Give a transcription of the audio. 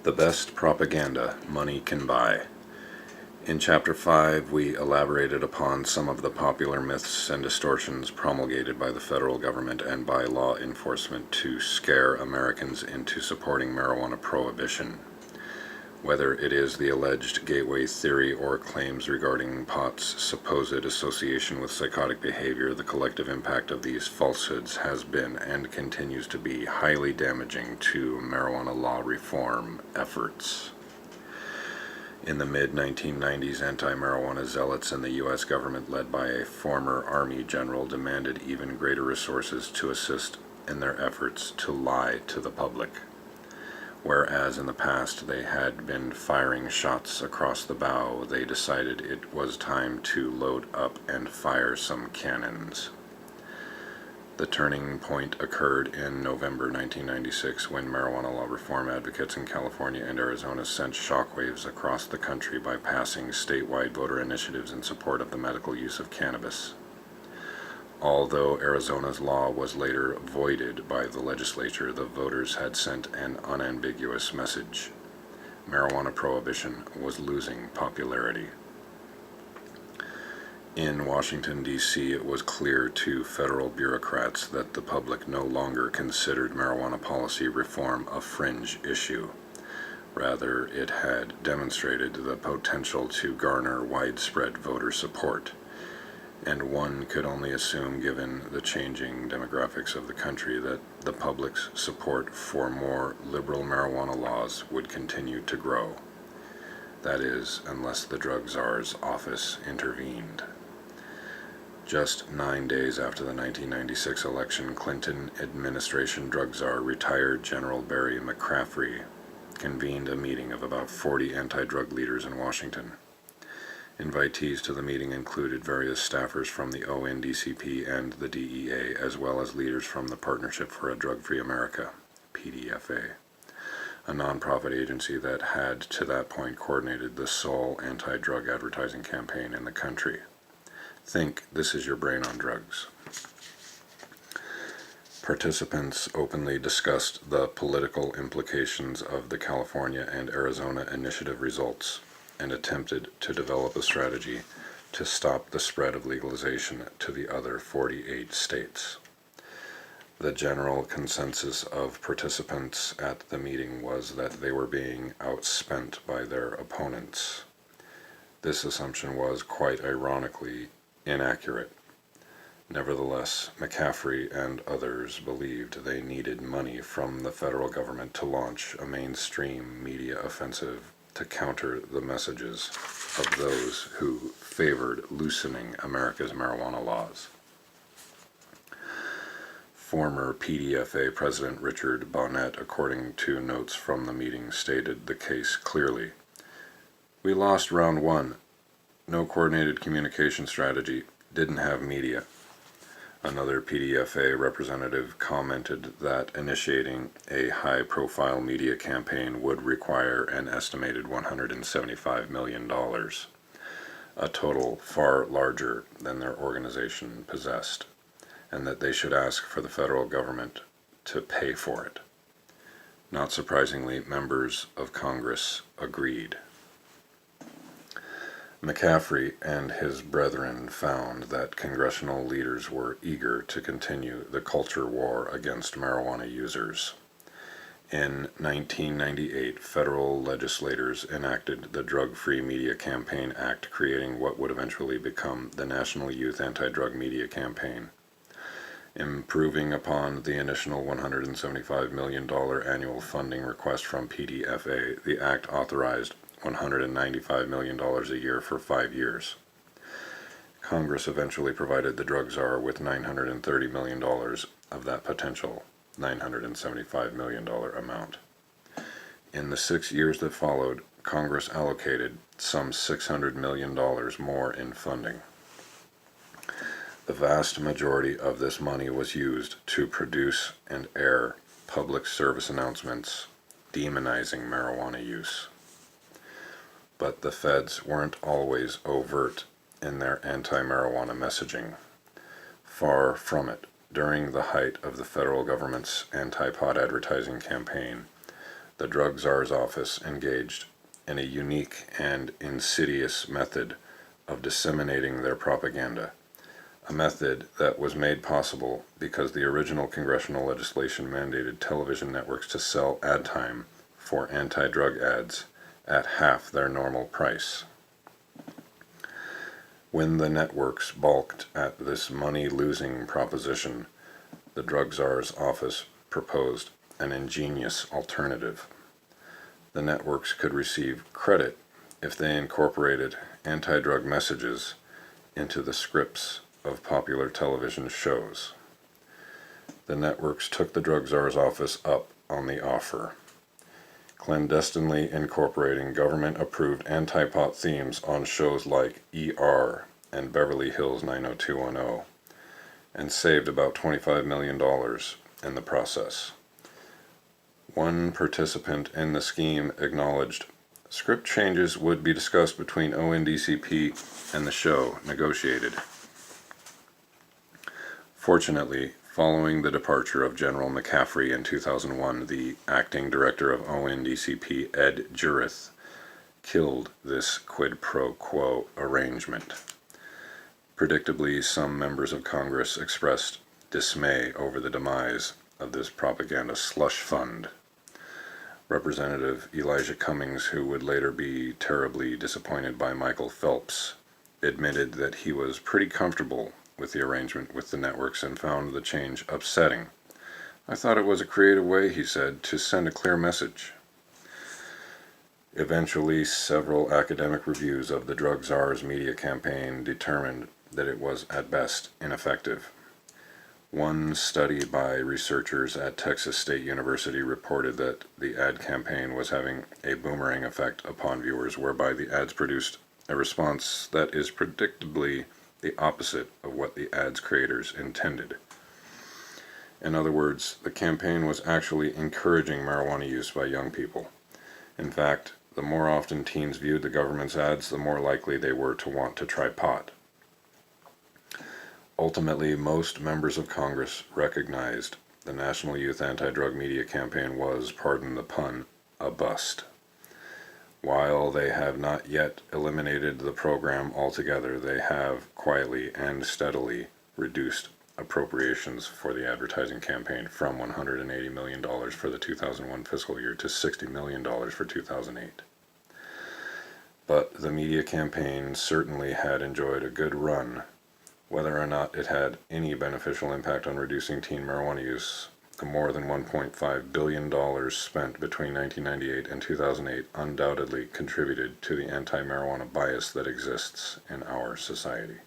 The best propaganda money can buy. In Chapter 5, we elaborated upon some of the popular myths and distortions promulgated by the federal government and by law enforcement to scare Americans into supporting marijuana prohibition. Whether it is the alleged gateway theory or claims regarding pot's supposed association with psychotic behavior, the collective impact of these falsehoods has been and continues to be highly damaging to marijuana law reform efforts. In the mid-1990s, anti-marijuana zealots in the U.S. government, led by a former Army general, demanded even greater resources to assist in their efforts to lie to the public. Whereas in the past they had been firing shots across the bow, they decided it was time to load up and fire some cannons. The turning point occurred in November 1996 when marijuana law reform advocates in California and Arizona sent shockwaves across the country by passing statewide voter initiatives in support of the medical use of cannabis. Although Arizona's law was later voided by the legislature, the voters had sent an unambiguous message. Marijuana prohibition was losing popularity. In Washington, D.C., it was clear to federal bureaucrats that the public no longer considered marijuana policy reform a fringe issue. Rather, it had demonstrated the potential to garner widespread voter support. And one could only assume, given the changing demographics of the country, that the public's support for more liberal marijuana laws would continue to grow. That is, unless the drug czar's office intervened. Just 9 days after the 1996 election, Clinton administration drug czar, retired General Barry McCaffrey, convened a meeting of about 40 anti-drug leaders in Washington. Invitees to the meeting included various staffers from the ONDCP and the DEA, as well as leaders from the Partnership for a Drug-Free America, PDFA, a nonprofit agency that had to that point coordinated the sole anti-drug advertising campaign in the country. Think This Is Your Brain on Drugs. Participants openly discussed the political implications of the California and Arizona initiative results, and attempted to develop a strategy to stop the spread of legalization to the other 48 states. The general consensus of participants at the meeting was that they were being outspent by their opponents. This assumption was, quite ironically, inaccurate. Nevertheless, McCaffrey and others believed they needed money from the federal government to launch a mainstream media offensive to counter the messages of those who favored loosening America's marijuana laws. Former PDFA President Richard Bonnet, according to notes from the meeting, stated the case clearly. "We lost round one. No coordinated communication strategy. Didn't have media." Another PDFA representative commented that initiating a high-profile media campaign would require an estimated $175 million, a total far larger than their organization possessed, and that they should ask for the federal government to pay for it. Not surprisingly, members of Congress agreed. McCaffrey and his brethren found that congressional leaders were eager to continue the culture war against marijuana users. In 1998, federal legislators enacted the Drug-Free Media Campaign Act, creating what would eventually become the National Youth Anti-Drug Media Campaign. Improving upon the initial $175 million annual funding request from PDFA, the act authorized $195 million a year for 5 years. Congress eventually provided the drug czar with $930 million of that potential $975 million amount. In the 6 years that followed, Congress allocated some $600 million more in funding. The vast majority of this money was used to produce and air public service announcements demonizing marijuana use. But the feds weren't always overt in their anti-marijuana messaging. Far from it. During the height of the federal government's anti-pot advertising campaign, the drug czar's office engaged in a unique and insidious method of disseminating their propaganda, a method that was made possible because the original congressional legislation mandated television networks to sell ad time for anti-drug ads at half their normal price. When the networks balked at this money-losing proposition, the drug czar's office proposed an ingenious alternative. The networks could receive credit if they incorporated anti-drug messages into the scripts of popular television shows. The networks took the drug czar's office up on the offer, clandestinely incorporating government-approved anti-pot themes on shows like ER and Beverly Hills 90210, and saved about $25 million in the process. One participant in the scheme acknowledged script changes would be discussed between ONDCP and the show negotiated. Fortunately, following the departure of General McCaffrey in 2001, the acting director of ONDCP, Ed Jurith, killed this quid pro quo arrangement. Predictably, some members of Congress expressed dismay over the demise of this propaganda slush fund. Representative Elijah Cummings, who would later be terribly disappointed by Michael Phelps, admitted that he was pretty comfortable with the arrangement with the networks and found the change upsetting. "I thought it was a creative way," he said, "to send a clear message." Eventually, several academic reviews of the drug czar's media campaign determined that it was at best ineffective. One study by researchers at Texas State University reported that the ad campaign was having a boomerang effect upon viewers, whereby the ads produced a response that is predictably the opposite of what the ad's creators intended. In other words, the campaign was actually encouraging marijuana use by young people. In fact, the more often teens viewed the government's ads, the more likely they were to want to try pot. Ultimately, most members of Congress recognized the National Youth Anti-Drug Media Campaign was, pardon the pun, a bust. While they have not yet eliminated the program altogether, they have quietly and steadily reduced appropriations for the advertising campaign from $180 million for the 2001 fiscal year to $60 million for 2008. But the media campaign certainly had enjoyed a good run. Whether or not it had any beneficial impact on reducing teen marijuana use, the more than $1.5 billion spent between 1998 and 2008 undoubtedly contributed to the anti-marijuana bias that exists in our society.